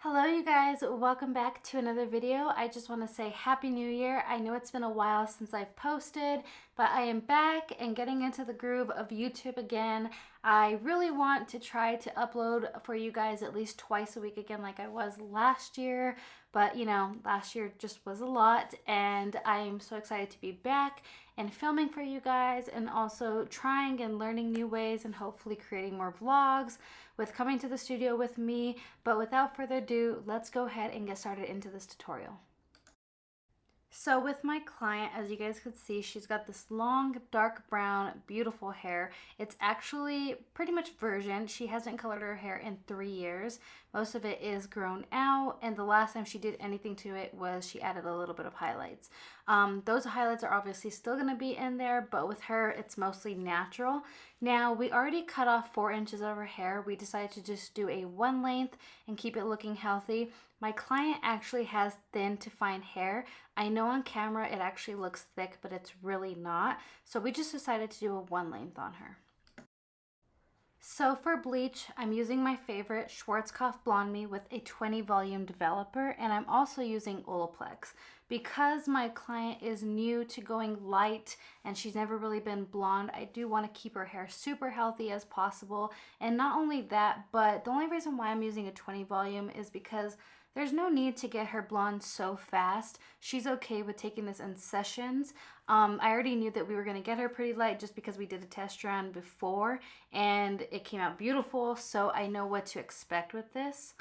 Hello you guys, welcome back to another video. I just want to say Happy New Year. I know it's been a while since I've posted, but I am back and getting into the groove of YouTube again. I really want to try to upload for you guys at least twice a week again like I was last year, but you know, last year just was a lot and I am so excited to be back and filming for you guys and also trying and learning new ways and hopefully creating more vlogs with coming to the studio with me. But without further ado, let's go ahead and get started into this tutorial. So with my client, as you guys could see, she's got this long, dark brown, beautiful hair. It's actually pretty much virgin. She hasn't colored her hair in 3 years. Most of it is grown out, and the last time she did anything to it was she added a little bit of highlights. Those highlights are obviously still going to be in there, but with her, it's mostly natural. Now, we already cut off 4 inches of her hair. We decided to just do a 1 length and keep it looking healthy. My client actually has thin to fine hair. I know on camera it actually looks thick, but it's really not. So we just decided to do a 1 length on her. So for bleach, I'm using my favorite Schwartzkopf Blonde with a 20 volume developer, and I'm also using olaplex. Because my client is new to going light and she's never really been blonde, I do want to keep her hair super healthy as possible. And not only that, but the only reason why I'm using a 20 volume is because there's no need to get her blonde so fast. She's okay with taking this in sessions. I already knew that we were going to get her pretty light just because we did a test run before and it came out beautiful, so I know what to expect with this.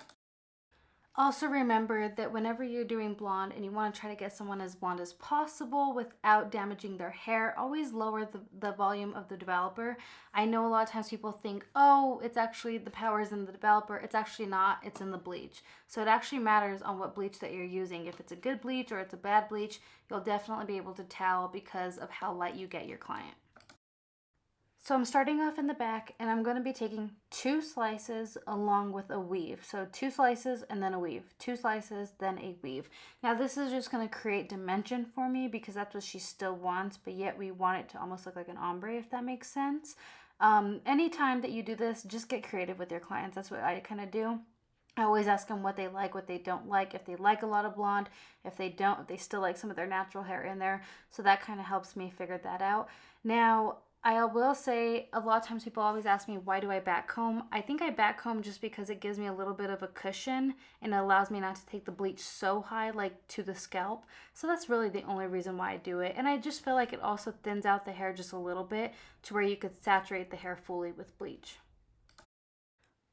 Also remember that whenever you're doing blonde and you want to try to get someone as blonde as possible without damaging their hair, always lower the volume of the developer. I know a lot of times people think, oh, it's actually the power is in the developer. It's actually not, it's in the bleach. So it actually matters on what bleach that you're using. If it's a good bleach or it's a bad bleach, you'll definitely be able to tell because of how light you get your client. So I'm starting off in the back and I'm going to be taking 2 slices along with a weave. So 2 slices and then a weave, 2 slices, then a weave. Now this is just going to create dimension for me because that's what she still wants, but yet we want it to almost look like an ombre, if that makes sense. Anytime that you do this, just get creative with your clients. That's what I kind of do. I always ask them what they like, what they don't like, if they like a lot of blonde, if they don't, if they still like some of their natural hair in there. So that kind of helps me figure that out. Now, I will say a lot of times people always ask me, why do I back comb? I think I back comb just because it gives me a little bit of a cushion and it allows me not to take the bleach so high, like to the scalp. So that's really the only reason why I do it. And I just feel like it also thins out the hair just a little bit to where you could saturate the hair fully with bleach.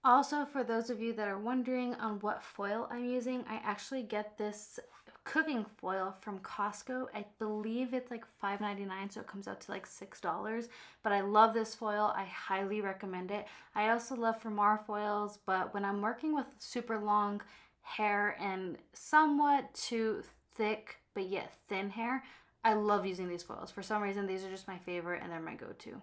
Also, for those of you that are wondering on what foil I'm using, I actually get this cooking foil from Costco. I believe it's like $5.99, so it comes out to like $6. But I love this foil. I highly recommend it. I also love Famar foils, but when I'm working with super long hair and somewhat too thick but yet thin hair, I love using these foils. For some reason, these are just my favorite and they're my go-to.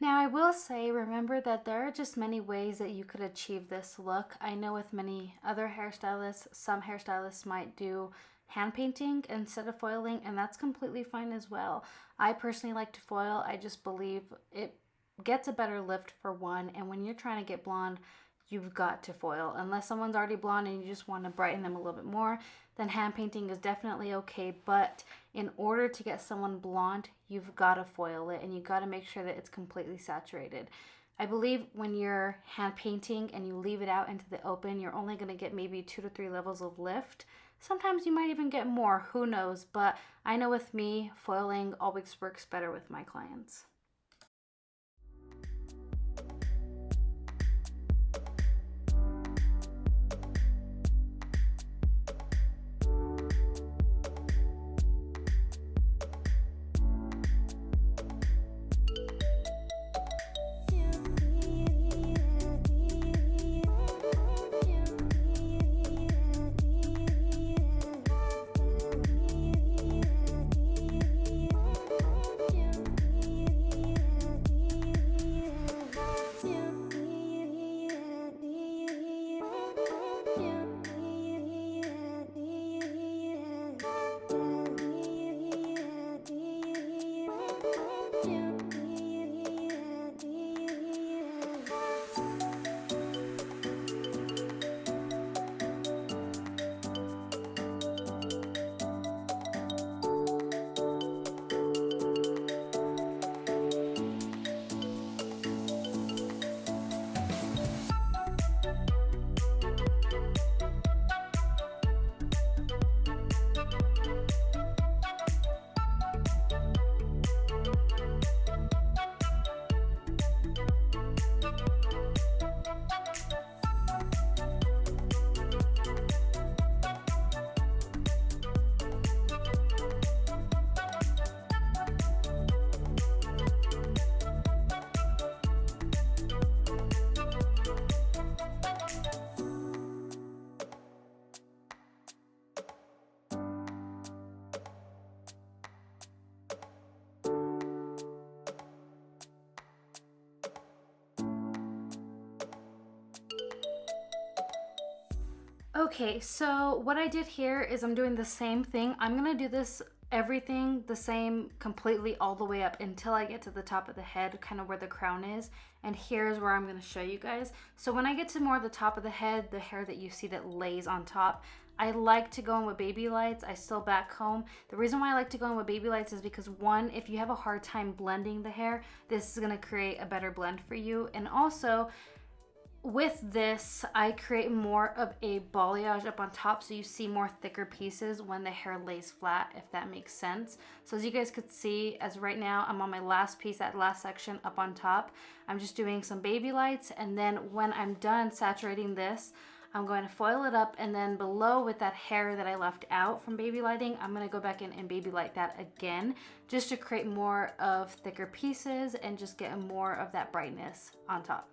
Now I will say, remember that there are just many ways that you could achieve this look. I know with many other hairstylists, some hairstylists might do hand painting instead of foiling, and that's completely fine as well. I personally like to foil. I just believe it gets a better lift for one, and when you're trying to get blonde, you've got to foil. Unless someone's already blonde and you just want to brighten them a little bit more, then hand painting is definitely okay. But in order to get someone blonde, you've got to foil it and you got to make sure that it's completely saturated. I believe when you're hand painting and you leave it out into the open, you're only going to get maybe 2 to 3 levels of lift. Sometimes you might even get more, who knows? But I know with me, foiling always works better with my clients. Okay, so what I did here is I'm doing the same thing. I'm gonna do this everything the same completely all the way up until I get to the top of the head, kind of where the crown is. And here's where I'm gonna show you guys. So when I get to more of the top of the head, the hair that you see that lays on top, I like to go in with baby lights. I still back comb. The reason why I like to go in with baby lights is because one, if you have a hard time blending the hair, this is gonna create a better blend for you. And also, with this, I create more of a balayage up on top, so you see more thicker pieces when the hair lays flat, if that makes sense. So as you guys could see, as right now I'm on my last piece, that last section up on top, I'm just doing some baby lights, and then when I'm done saturating this, I'm going to foil it up, and then below with that hair that I left out from baby lighting, I'm going to go back in and baby light that again, just to create more of thicker pieces and just get more of that brightness on top.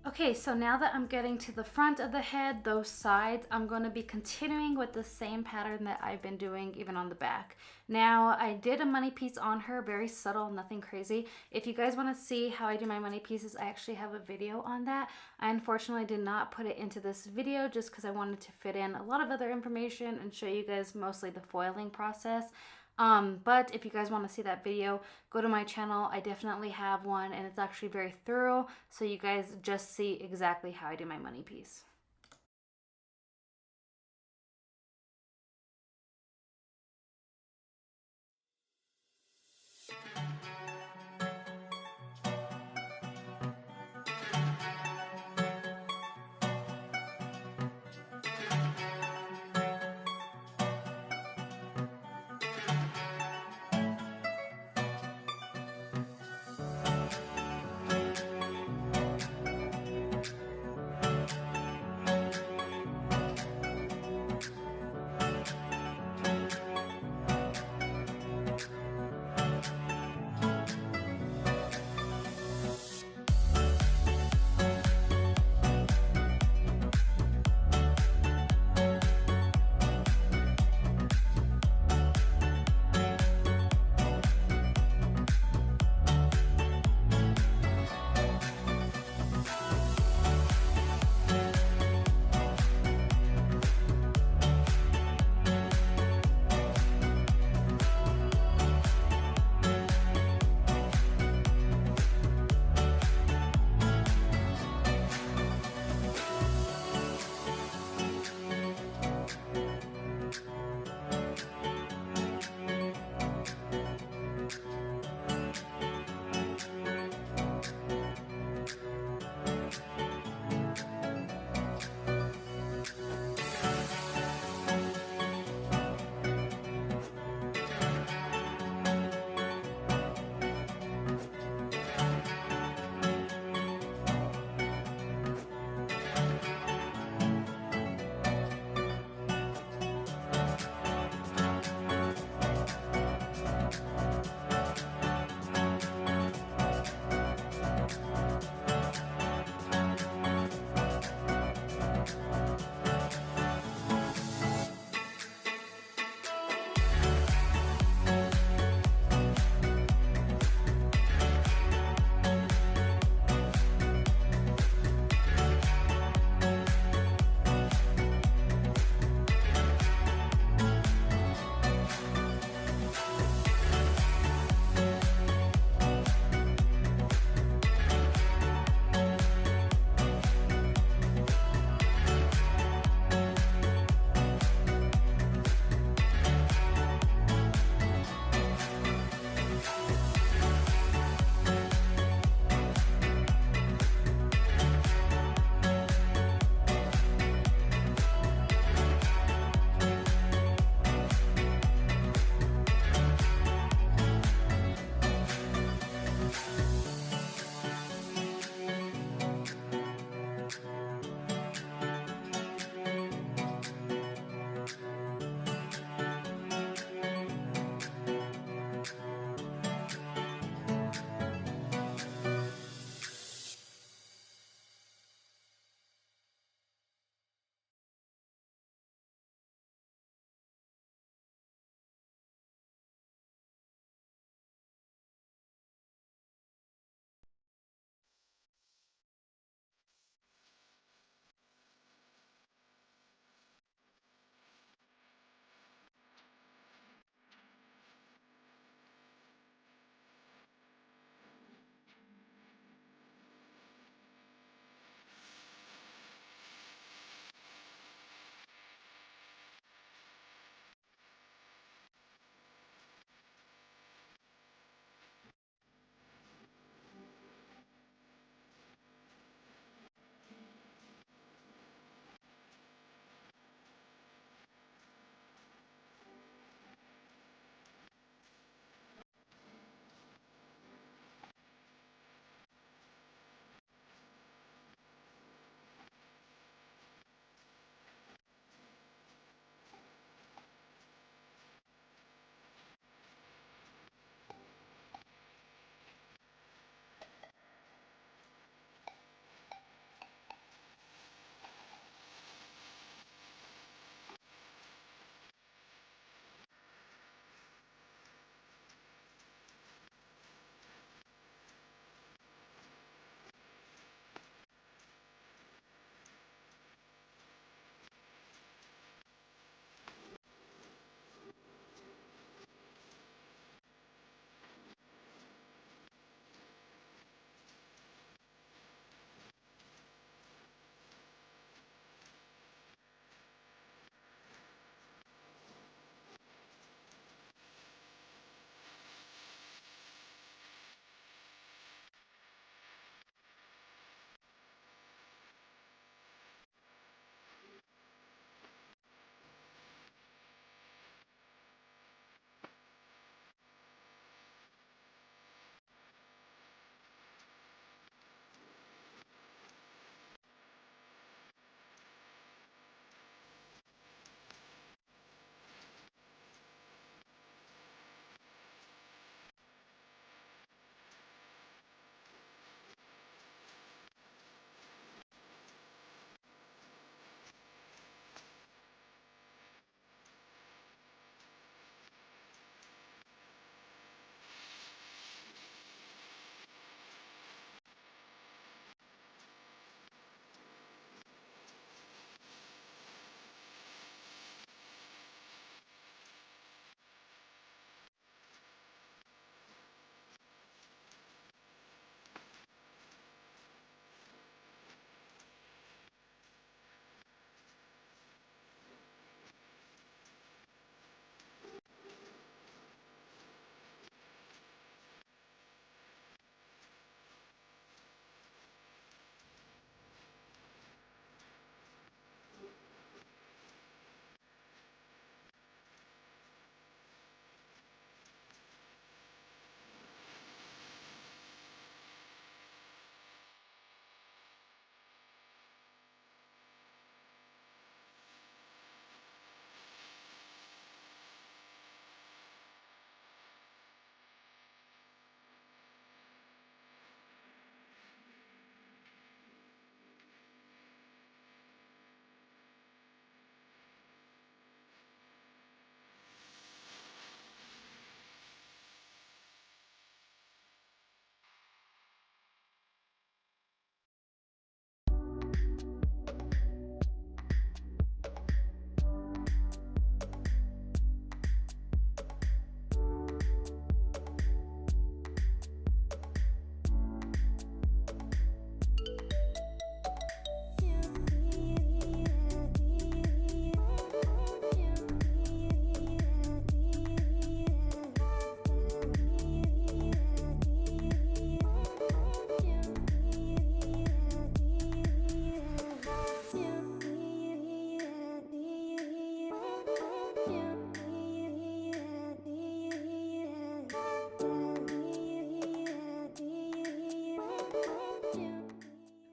Okay, so now that I'm getting to the front of the head, those sides, I'm going to be continuing with the same pattern that I've been doing even on the back. Now, I did a money piece on her, very subtle, nothing crazy. If you guys want to see how I do my money pieces, I actually have a video on that. I unfortunately did not put it into this video just because I wanted to fit in a lot of other information and show you guys mostly the foiling process. But if you guys want to see that video, go to my channel. I definitely have one, and it's actually very thorough, so you guys just see exactly how I do my money piece.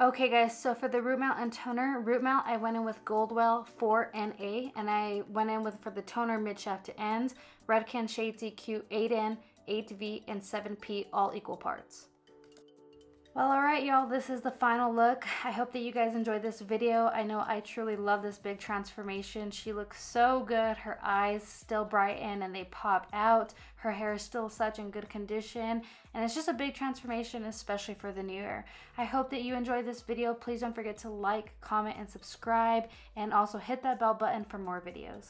Okay guys, so for the root mount and toner, root mount I went in with Goldwell 4NA, and I went in with, for the toner, mid shaft to ends, Redken Shades EQ 8N, 8V, and 7P, all equal parts. Well, alright y'all, this is the final look. I hope that you guys enjoyed this video. I know I truly love this big transformation. She looks so good. Her eyes still brighten and they pop out. Her hair is still such in good condition. And it's just a big transformation, especially for the new year. I hope that you enjoyed this video. Please don't forget to like, comment, and subscribe. And also hit that bell button for more videos.